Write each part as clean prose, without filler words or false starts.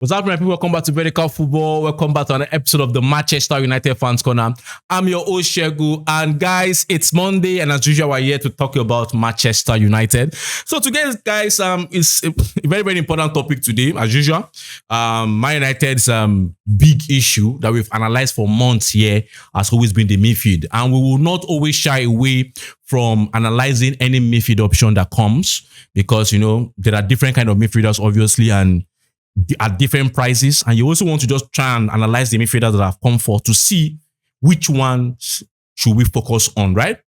What's up, my people? Welcome back to Vertical Football. Welcome back to an episode of the Manchester United Fans Corner. I'm your host, Shegu. And guys, it's Monday, and as usual, we're here to talk about Manchester United. So today, guys, it's a very, very important topic today, as usual. Man United's big issue that we've analyzed for months here has always been the midfield. And we will not always shy away from analyzing any midfield option that comes because, you know, there are different kind of midfielders, obviously, and at different prices, and you also want to just try and analyze the midfielders that have come forth to see which ones should we focus on, right?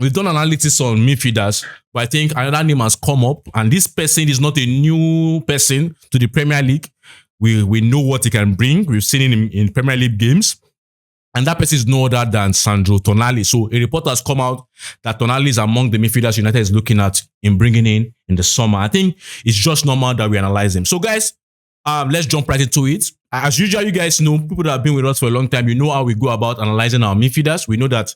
We've done analysis on midfielders, but I think another name has come up, and this person is not a new person to the Premier League. We know what he can bring. We've seen him in Premier League games, and that person is no other than Sandro Tonali. So a report has come out that Tonali is among the midfielders United is looking at in bringing in the summer. I think it's just normal that we analyze him. So guys, let's jump right into it. As usual, you guys know, people that have been with us for a long time, you know how we go about analyzing our midfielders. We know that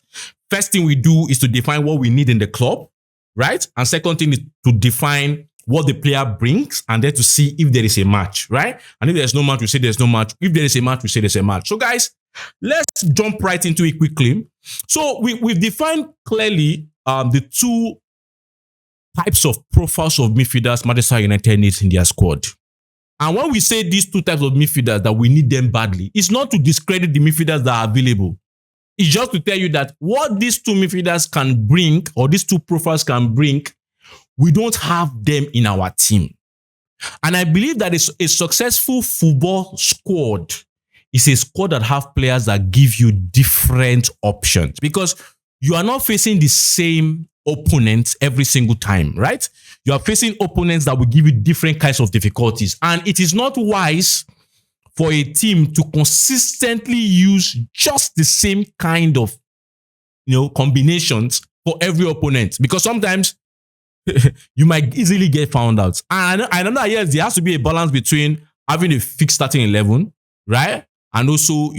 first thing we do is to define what we need in the club, right? And second thing is to define what the player brings and then to see if there is a match, right? And if there's no match, we say there's no match. If there is a match, we say there's a match. So guys, let's jump right into it quickly. So we've defined clearly the two types of profiles of midfielders Manchester United needs in their squad. And when we say these two types of midfielders that we need them badly, it's not to discredit the midfielders that are available. It's just to tell you that what these two midfielders can bring, or these two profiles can bring, we don't have them in our team. And I believe that a successful football squad is a squad that have players that give you different options, because you are not facing the same opponents every single time, right? You are facing opponents that will give you different kinds of difficulties. And it is not wise for a team to consistently use just the same kind of, combinations for every opponent, because sometimes you might easily get found out. And I know that, yes, there has to be a balance between having a fixed starting 11, right? And also,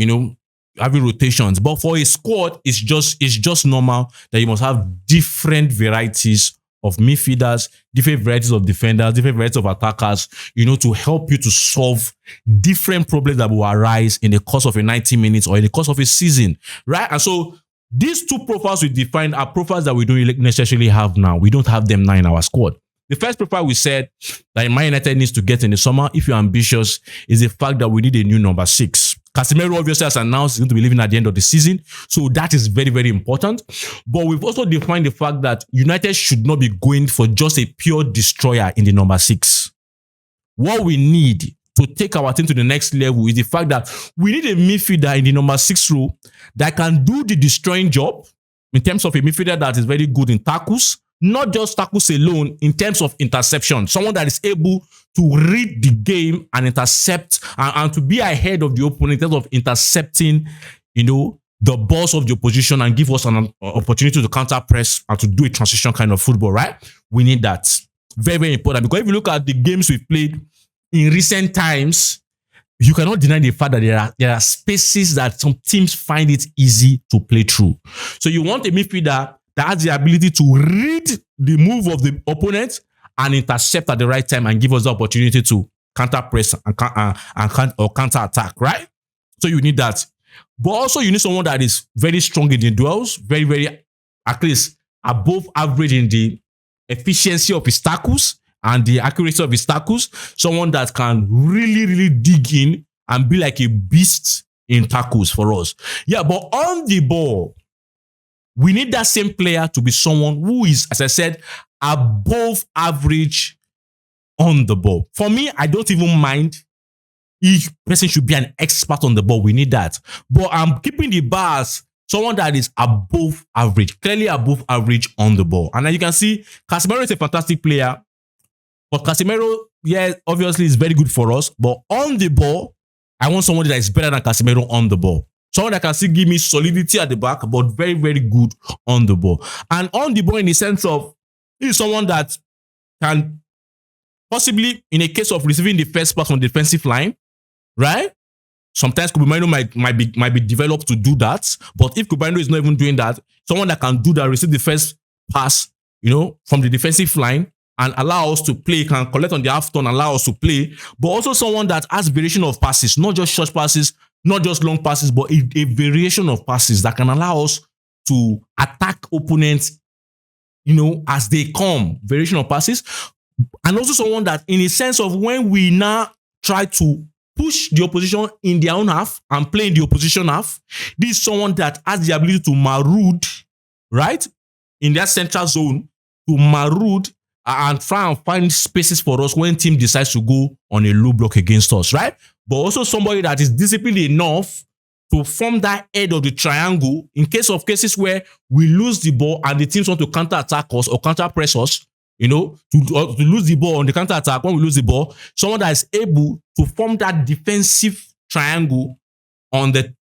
having rotations. But for a squad, it's just normal that you must have different varieties of midfielders, different varieties of defenders, different varieties of attackers, to help you to solve different problems that will arise in the course of a 90 minutes or in the course of a season, right? And so these two profiles we defined are profiles that we don't necessarily have now. We don't have them now in our squad. The first profile we said that Man United needs to get in the summer, if you're ambitious, is the fact that we need a new number 6. Casemiro obviously has announced he's going to be leaving at the end of the season. So that is very, very important. But we've also defined the fact that United should not be going for just a pure destroyer in the number 6. What we need to take our team to the next level is the fact that we need a midfielder in the number 6 role that can do the destroying job in terms of a midfielder that is very good in tackles, not just tackles alone, in terms of interception. Someone that is able to read the game and intercept and to be ahead of the opponent in terms of intercepting, the balls of the opposition and give us an opportunity to counter press and to do a transition kind of football, right? We need that. Very, very important. Because if you look at the games we've played in recent times, you cannot deny the fact that there are spaces that some teams find it easy to play through. So you want a midfielder that has the ability to read the move of the opponent and intercept at the right time and give us the opportunity to counter press and counter attack, right? So you need that. But also you need someone that is very strong in the duels, very, very, at least above average in the efficiency of his tackles and the accuracy of his tackles. Someone that can really, really dig in and be like a beast in tackles for us. Yeah, but on the ball, we need that same player to be someone who is, as I said, above average on the ball. For me, I don't even mind each person should be an expert on the ball. We need that. But I'm keeping the bars someone that is above average, clearly above average on the ball. And as you can see, Casemiro is a fantastic player. But Casemiro, yeah, obviously is very good for us. But on the ball, I want someone that is better than Casemiro on the ball. Someone that can still give me solidity at the back, but very, very good on the ball. And on the ball in the sense of, he's someone that can possibly, in a case of receiving the first pass on the defensive line, right? Sometimes Casemiro might be developed to do that. But if Casemiro is not even doing that, someone that can do that, receive the first pass, from the defensive line, and allow us to play, can collect on the half turn, allow us to play, but also someone that has variation of passes, not just short passes, not just long passes, but a variation of passes that can allow us to attack opponents, as they come, variation of passes. And also someone that, in a sense of when we now try to push the opposition in their own half and play in the opposition half, this is someone that has the ability to maraud, right, in that central zone, to maraud and try and find spaces for us when team decides to go on a low block against us, right? But also somebody that is disciplined enough to form that head of the triangle in case of cases where we lose the ball and the teams want to counter-attack us or counter-press us, to lose the ball on the counter-attack when we lose the ball, someone that is able to form that defensive triangle on the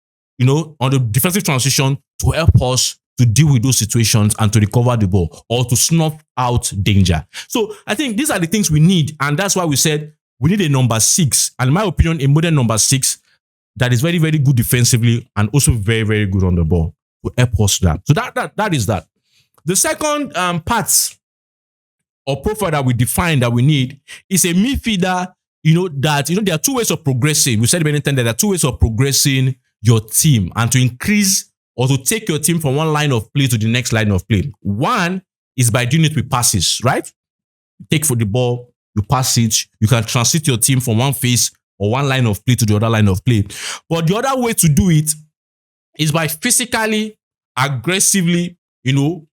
defensive transition to help us to deal with those situations and to recover the ball or to snuff out danger. So I think these are the things we need, and that's why we said we need a number 6, and in my opinion, a modern number 6 that is very, very good defensively and also very, very good on the ball to help us that. So that is that. The second part or profile that we define that we need is a midfielder, that there are two ways of progressing. We said many times that there are two ways of progressing your team and to increase or to take your team from one line of play to the next line of play. One is by doing it with passes, right? You take for the ball, you pass it, you can transit your team from one phase or one line of play to the other line of play. But the other way to do it is by physically, aggressively, demanding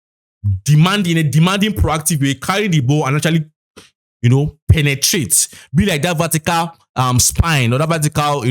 proactive way, carry the ball and actually, penetrate. Be like that vertical spine or that vertical,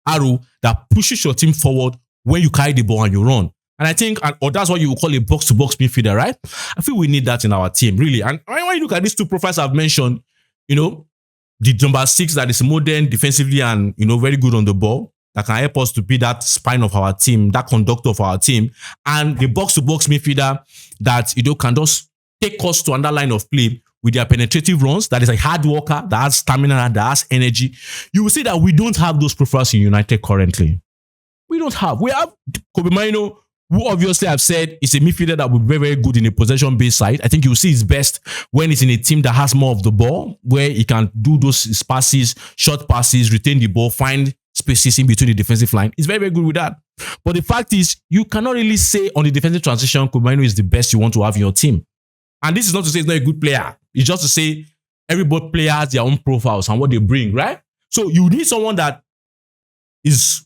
arrow that pushes your team forward when you carry the ball and you run. And I think, or that's what you would call a box-to-box midfielder, right? I feel we need that in our team, really. And when you look at these two profiles I've mentioned, the number 6 that is modern defensively and, very good on the ball, that can help us to be that spine of our team, that conductor of our team, and the box-to-box midfielder that, can just take us to another line of play with their penetrative runs, that is a hard worker, that has stamina, that has energy. You will see that we don't have those profiles in United currently. We don't have. We have Kobe Mainoo, who obviously I've said is a midfielder that will be very, very good in a possession-based side. I think you'll see his best when it's in a team that has more of the ball, where he can do those passes, short passes, retain the ball, find spaces in between the defensive line. He's very, very good with that. But the fact is, you cannot really say on the defensive transition, Kobe Mainoo is the best you want to have in your team. And this is not to say he's not a good player. It's just to say everybody player has their own profiles and what they bring, right? So you need someone that is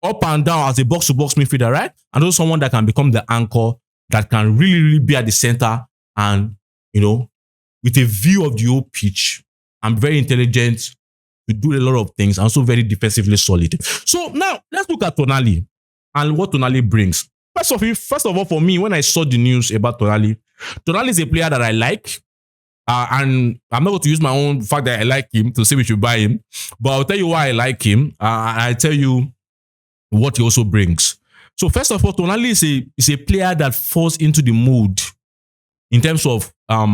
up and down as a box-to-box midfielder, right? And also someone that can become the anchor, that can really, really be at the center and, with a view of the whole pitch and very intelligent to do a lot of things and also very defensively solid. So now, let's look at Tonali and what Tonali brings. First of all, for me, when I saw the news about Tonali is a player that I like. And I'm not going to use my own fact that I like him to say we should buy him. But I'll tell you why I like him. I'll tell you what he also brings. So first of all, Tonali is a player that falls into the mood in terms of how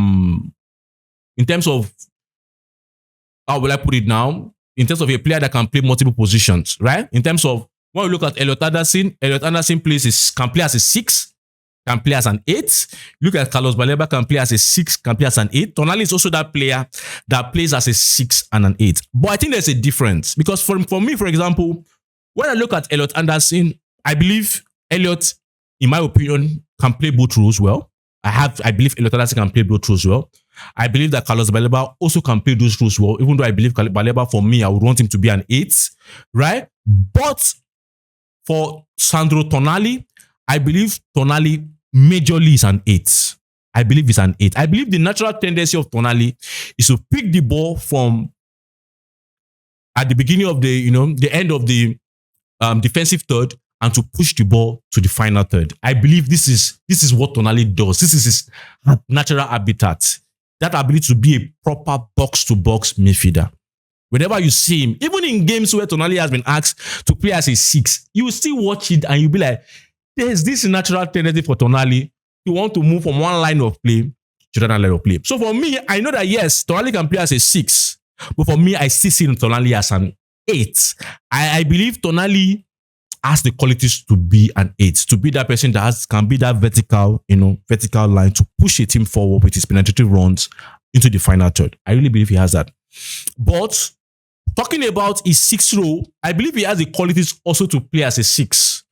will I put it now? In terms of a player that can play multiple positions, right? In terms of when we look at Elliot Anderson can play as a 6, can play as an 8. Look at Carlos Baleba, can play as a 6, can play as an 8. Tonali is also that player that plays as a 6 and an 8. But I think there's a difference because for me, for example, when I look at Elliot Anderson, I believe Elliot, in my opinion, can play both roles well. I believe Elliot Anderson can play both roles well. I believe that Carlos Baleba also can play those roles well, even though I believe Baleba, for me, I would want him to be an 8, right? But for Sandro Tonali, I believe Tonali majorly is an 8. I believe it's an 8. I believe the natural tendency of Tonali is to pick the ball from at the beginning of the end of the defensive third and to push the ball to the final third. I believe this is what Tonali does. This is his natural habitat. That ability to be a proper box-to-box midfielder. Whenever you see him, even in games where Tonali has been asked to play as a 6, you will still watch it and you'll be like, there's this natural tendency for Tonali to want to move from one line of play to another line of play. So for me, I know that yes, Tonali can play as a 6, but for me, I still see Tonali as an 8. I believe Tonali has the qualities to be an 8, to be that person that can be that vertical line to push a team forward with his penetrative runs into the final third. I really believe he has that. But talking about his 6 role, I believe he has the qualities also to play as a 6.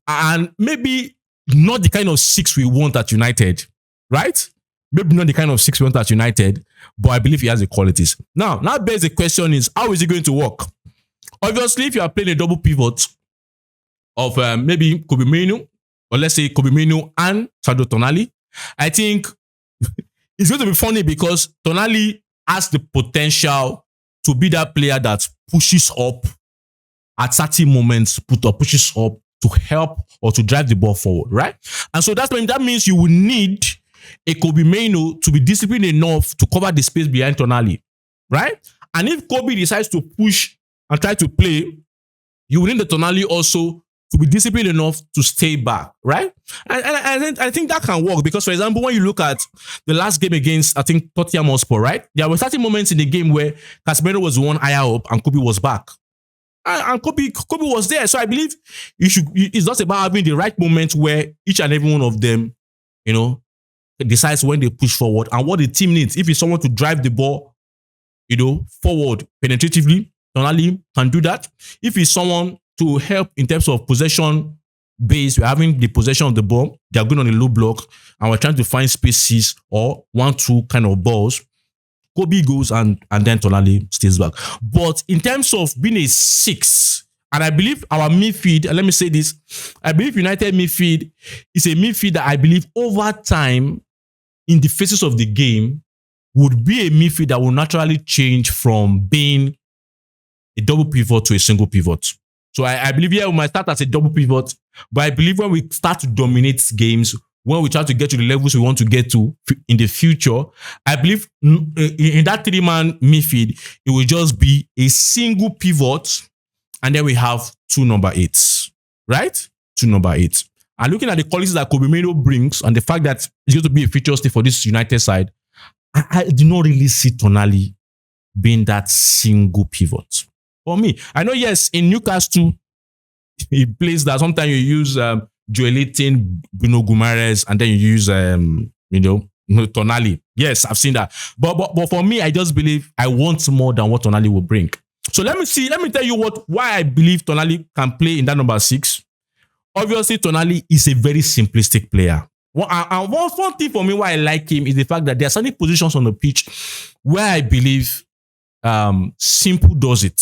And maybe not the kind of 6 we want at United, right? Maybe not the kind of 6 we want at United, but I believe he has the qualities. Now bears the question is, how is it going to work? Obviously, if you are playing a double pivot of maybe Kobe Mainoo, or let's say Kobe Mainoo and Sandro Tonali, I think it's going to be funny because Tonali has the potential to be that player that pushes up at certain moments, pushes up to help or to drive the ball forward, right? And so that means you will need a Kobe Mainoo to be disciplined enough to cover the space behind Tonali, right? And if Kobe decides to push and try to play, you will need the Tonali also to be disciplined enough to stay back, right? And I think that can work because, for example, when you look at the last game against, I think, Tottenham Hotspur, right? There were certain moments in the game where Casemiro was one higher up and Kobe was back. And Kobe was there. So I believe it's just about having the right moment where each and every one of them, decides when they push forward and what the team needs. If it's someone to drive the ball, forward penetratively, Tonali can do that. If it's someone to help in terms of possession base, we're having the possession of the ball, they're going on a low block, and we're trying to find spaces or 1-2 kind of balls. Kobe goes and then Tonali stays back. But in terms of being a 6, and I believe our midfield, and let me say this, I believe United midfield is a midfield that I believe over time, in the phases of the game, would be a midfield that will naturally change from being a double pivot to a single pivot. So I believe, we might start as a double pivot, but I believe when we start to dominate games, when we try to get to the levels we want to get to in the future, I believe in that 3-man midfield, it will just be a single pivot, and then we have 2 number 8s, right? 2 number 8s. And looking at the qualities that Kobe Mainoo brings and the fact that it's going to be a feature still for this United side, I do not really see Tonali being that single pivot. For me, I know, yes, in Newcastle, he plays that. Sometimes you use Joelinton, Bruno Guimaraes, and then you use Tonali. Yes, I've seen that. But for me, I just believe I want more than what Tonali will bring. So let me tell you why I believe Tonali can play in that number 6. Obviously, Tonali is a very simplistic player. And one thing for me why I like him is the fact that there are certain positions on the pitch where I believe simple does it.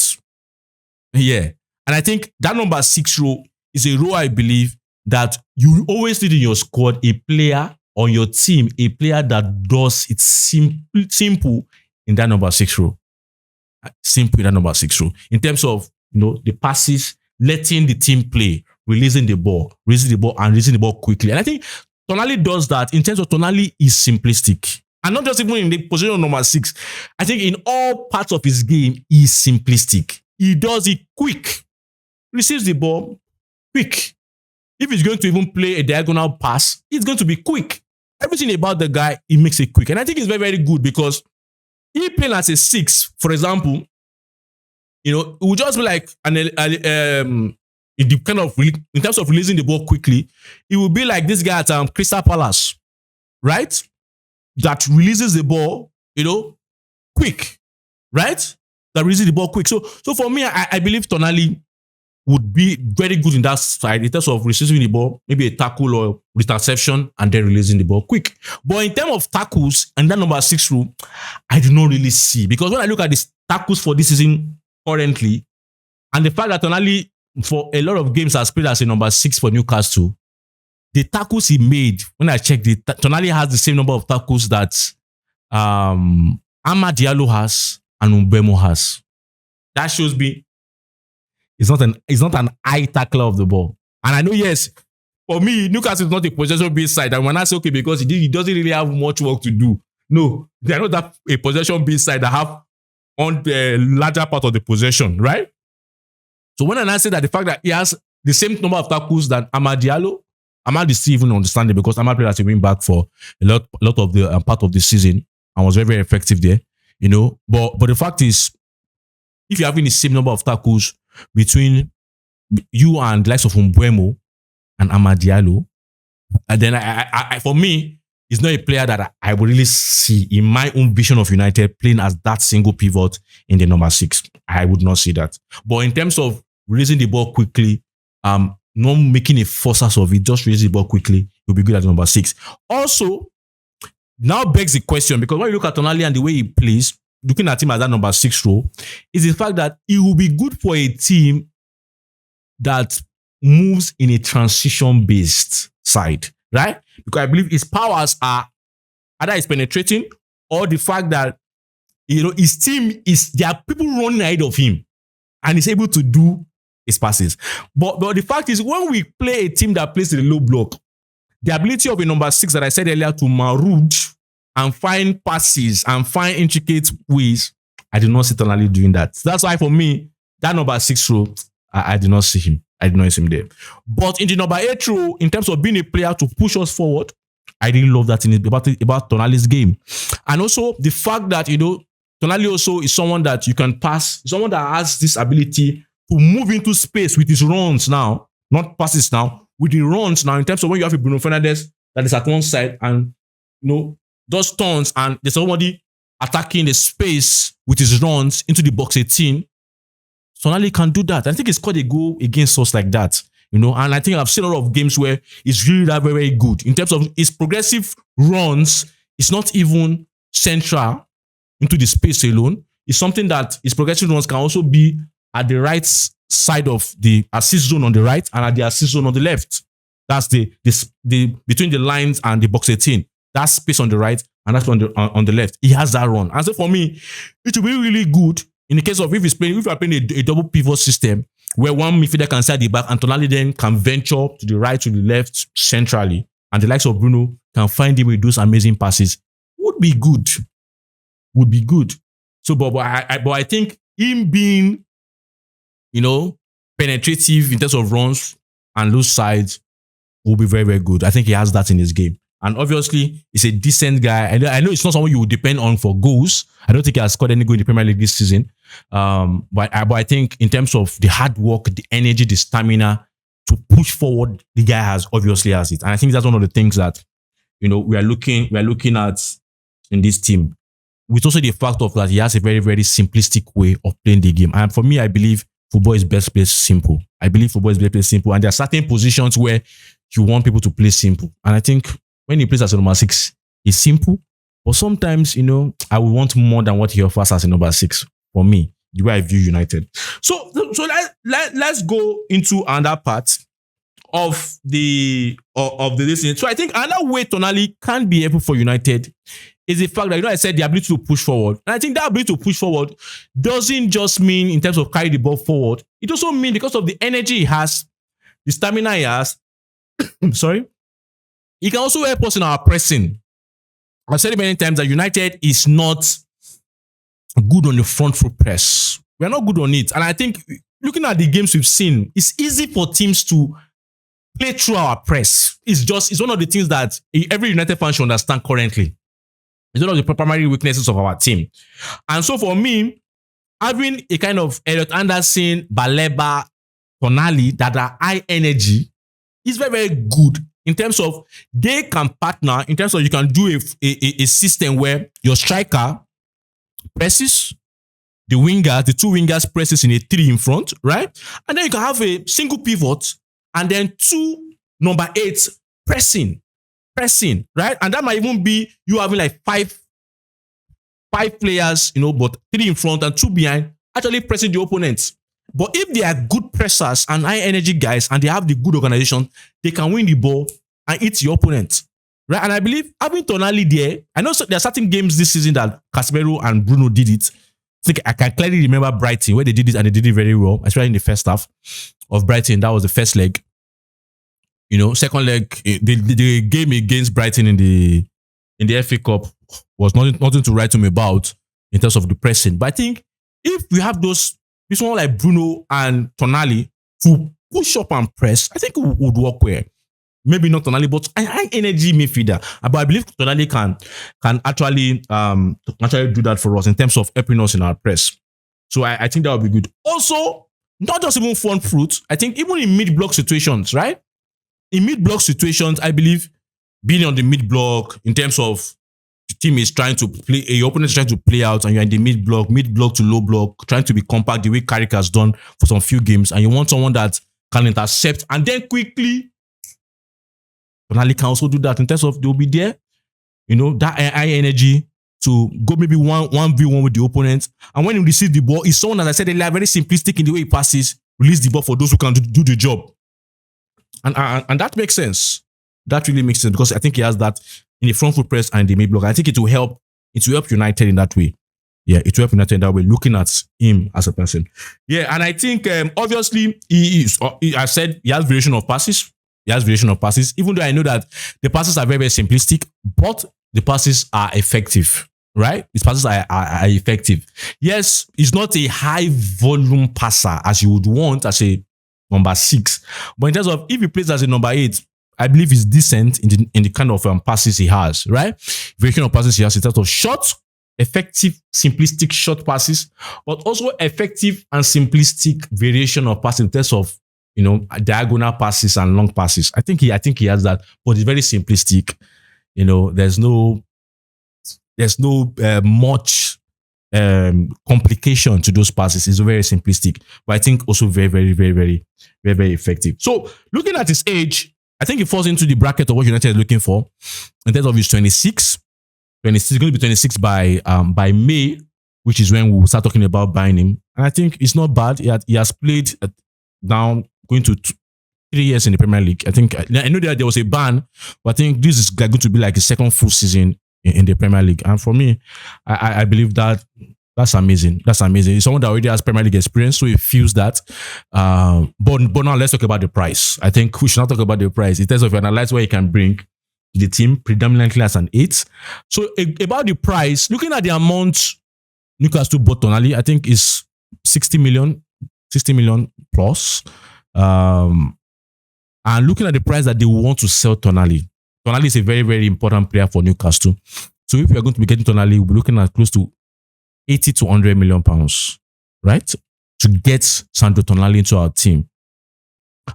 Yeah. And I think that number 6 role is a role I believe that you always need in your squad, a player on your team, a player that does it simple in that number 6 role. Simple in that number 6 role. In terms of the passes, letting the team play, releasing the ball, and releasing the ball quickly. And I think Tonali does that. In terms of Tonali is simplistic. And not just even in the position of number 6. I think in all parts of his game, he's simplistic. He does it quick. Receives the ball quick. If he's going to even play a diagonal pass, it's going to be quick. Everything about the guy, he makes it quick. And I think it's very, very good because he playing as a 6, for example, it would just be like in terms of releasing the ball quickly, it will be like this guy at Crystal Palace, right? That releases the ball, quick, right? That releases the ball quick. So for me, I believe Tonali would be very good in that side in terms of receiving the ball, maybe a tackle or interception, and then releasing the ball quick. But in terms of tackles and that number 6 rule, I do not really see. Because when I look at the tackles for this season currently, and the fact that Tonali, for a lot of games, has played as a number 6 for Newcastle, the tackles he made, when I checked it, Tonali has the same number of tackles that Amad Diallo has and Mbeumo has. That shows me he's not an eye tackler of the ball. And I know, yes, for me, Newcastle is not a possession-based side. And when I say, okay, because he doesn't really have much work to do. No, they're not that a possession-based side that have on the larger part of the possession, right? So when I say that the fact that he has the same number of tackles than Amad Diallo, Amad is still even understanding because Amad played as a wing back for a lot of the part of the season and was very, very effective there, But the fact is, if you're having the same number of tackles between you and the likes of Umbuemo and Amadialo. And then I for me, he's not a player that I would really see in my own vision of United playing as that single pivot in the number 6. I would not see that. But in terms of releasing the ball quickly, not making a fuss out of it, just release the ball quickly, he'll be good at number 6. Also, now begs the question, because when you look at Tonali and the way he plays, looking at him as that number 6 role, is the fact that he will be good for a team that moves in a transition-based side, right? Because I believe his powers are either he's penetrating or the fact that, you know, his team there are people running ahead of him and he's able to do his passes. But the fact is, when we play a team that plays in the low block, the ability of a number 6 that I said earlier to maraud and find passes and find intricate ways, I did not see Tonali doing that. So that's why for me, that number 6 role, I did not see him. I did not see him there. But in the number 8 role, in terms of being a player to push us forward, I really love that about Tonali's game. And also the fact that, you know, Tonali also is someone that you can pass, someone that has this ability to move into space with his runs now, not passes now, with the runs now, in terms of when you have a Bruno Fernandes that is at one side and, you know, does turns and there's somebody attacking the space with his runs into the box 18. Tonali can do that. I think he scored a goal against us like that, you know, and I think I've seen a lot of games where he's really that very, very good. In terms of his progressive runs, it's not even central into the space alone. It's something that his progressive runs can also be at the right side of the assist zone on the right and at the assist zone on the left. That's the between the lines and the box 18. That space on the right and that's on the left. He has that run. And so for me, it will be really good in the case of if you are playing a double pivot system where one midfielder can side the back and Tonali then can venture to the right, to the left, centrally, and the likes of Bruno can find him with those amazing passes, would be good. Would be good. So, but I think him being, you know, penetrative in terms of runs and loose sides will be very, very good. I think he has that in his game. And obviously, he's a decent guy. I know it's not someone you would depend on for goals. I don't think he has scored any goal in the Premier League this season. But I think in terms of the hard work, the energy, the stamina to push forward, the guy obviously has it. And I think that's one of the things that, you know, we are looking at in this team. With also the fact of that he has a very, very simplistic way of playing the game. And for me, I believe football is best played simple. I believe football is best played simple. And there are certain positions where you want people to play simple. And I think when he plays as a number 6, it's simple. But sometimes, you know, I would want more than what he offers as a number 6 for me, the way I view United. So let's go into another part of the listening. So I think another way Tonali can be able for United is the fact that, you know, I said the ability to push forward. And I think that ability to push forward doesn't just mean in terms of carry the ball forward. It also means because of the energy he has, the stamina he has, sorry, he can also help us in our pressing. I've said it many times that United is not good on the front foot press. We're not good on it. And I think looking at the games we've seen, it's easy for teams to play through our press. It's one of the things that every United fan should understand currently. It's one of the primary weaknesses of our team. And so for me, having a kind of Elliot Anderson, Baleba, Tonali that are high energy is very, very good in terms of they can partner, in terms of you can do a system where your striker presses the two wingers presses in a 3 in front, right? And then you can have a single pivot and then 2 number 8s pressing, right? And that might even be you having like five players, you know, but 3 in front and 2 behind, actually pressing the opponents. But if they are good pressers and high energy guys and they have the good organization, they can win the ball and hit your opponent, right? And I believe having Tonali there, I know there are certain games this season that Casemiro and Bruno did it. I can clearly remember Brighton where they did it and they did it very well, especially in the first half of Brighton. That was the first leg. You know, second leg, the game against Brighton in the FA Cup was nothing to write home about in terms of the pressing. But I think if we have this one like Bruno and Tonali to push up and press, I think it would work well. Maybe not Tonali, but high energy midfielder. But I believe Tonali can actually do that for us in terms of helping us in our press. So I think that would be good. Also, not just even front fruit. I think even in mid-block situations, right? In mid-block situations, I believe being on the mid-block in terms of the team is trying to play, your opponent is trying to play out, and you're in the mid-block to low block, trying to be compact the way Carrick has done for some few games, and you want someone that can intercept and then quickly. Tonali can also do that in terms of they'll be there, that high energy to go maybe 1v1 with the opponent. And when he receives the ball, he's someone, as I said earlier, very simplistic in the way he passes, release the ball for those who can do the job. And that makes sense. That really makes sense because I think he has that in the front foot press and the mid block. I think it will help United in that way. Yeah, it will help United in that way, looking at him as a person. Yeah, and I think obviously I said he has variation of passes. Even though I know that the passes are very, very simplistic, but the passes are effective, right? His passes are effective. Yes, he's not a high volume passer as you would want as a number 6. But in terms of if he plays as a number 8, I believe he's decent in the kind of passes he has, right? Variation of passes he has in terms of short, effective, simplistic short passes, but also effective and simplistic variation of passes in terms of diagonal passes and long passes. I think he has that, but it's very simplistic. There's no much complication to those passes. It's very simplistic, but I think also very, very, very, very, very, very effective. So looking at his age, I think he falls into the bracket of what United is looking for in terms of his 26. 26 is going to be 26 by May, which is when we'll start talking about buying him. And I think it's not bad. He has played down going to 3 years in the Premier League. I know that there was a ban, but I think this is going to be like a second full season in the Premier League. And for me, I believe that's amazing. That's amazing. He's someone that already has Premier League experience, so he feels that. But now let's talk about the price. I think we should not talk about the price in terms of analyze what he can bring the team predominantly as an 8. So about the price, looking at the amount Newcastle bought Tonali, I think is 60 million plus. And looking at the price that they want to sell Tonali is a very, very important player for Newcastle. So if we are going to be getting Tonali, we'll be looking at close to 80 to 100 million pounds, right? To get Sandro Tonali into our team.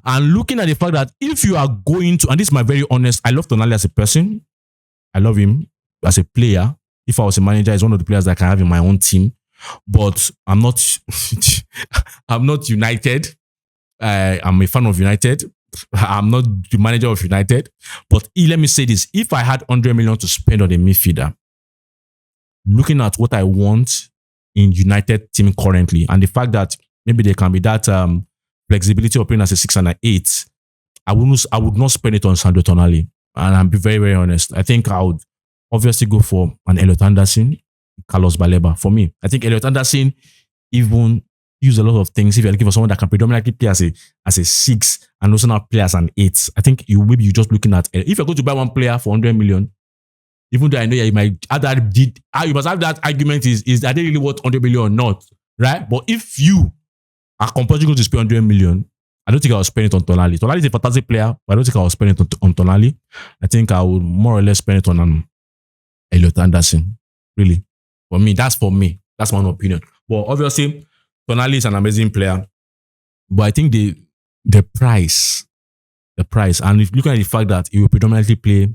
And looking at the fact that if you are going to, and this is my very honest, I love Tonali as a person. I love him as a player. If I was a manager, he's one of the players that I can have in my own team. But I'm not United. I'm a fan of United. I'm not the manager of United. But let me say this. If I had 100 million to spend on a midfielder, looking at what I want in United team currently, and the fact that maybe there can be that flexibility of playing as a 6 and an 8, I would not spend it on Sandro Tonali. And I'm be very, very honest. I think I would obviously go for an Elliot Anderson, Carlos Baleba. For me, I think Elliot Anderson even use a lot of things. If you're looking for someone that can predominantly play as a 6 and also not play as an 8, I think you're just looking at, if you're going to buy one player for 100 million, even though I know you might have that, you must have that argument is that they really worth 100 million or not, right? But if you are compulsory going to spend 100 million, I don't think I will spend it on Tonali. Tonali is a fantastic player, but I don't think I will spend it on Tonali. I think I would more or less spend it on Elliot Anderson. Really. For me. That's my own opinion. But obviously, Tonali is an amazing player. But I think the price, and if you look at the fact that he will predominantly play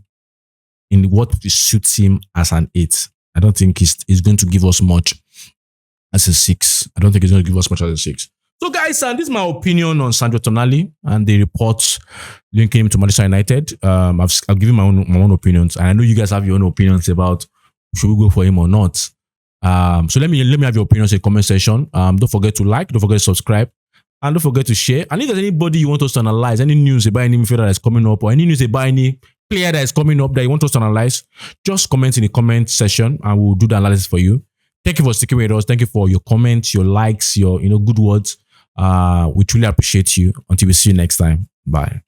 in what suits him as an 8, I don't think he's going to give us much as a 6. I don't think he's going to give us much as a 6. So guys, this is my opinion on Sandro Tonali and the reports linking him to Manchester United. I've given my own opinions, and I know you guys have your own opinions about should we go for him or not. So let me have your opinions in the comment section. Don't forget to like, don't forget to subscribe, and don't forget to share. And if there's anybody you want us to analyze, any news about any midfielder that is coming up, or any news about any player that is coming up that you want us to analyze, just comment in the comment section and we'll do the analysis for you. Thank you for sticking with us. Thank you for your comments, your likes, your good words. We truly appreciate you. Until we see you next time. Bye.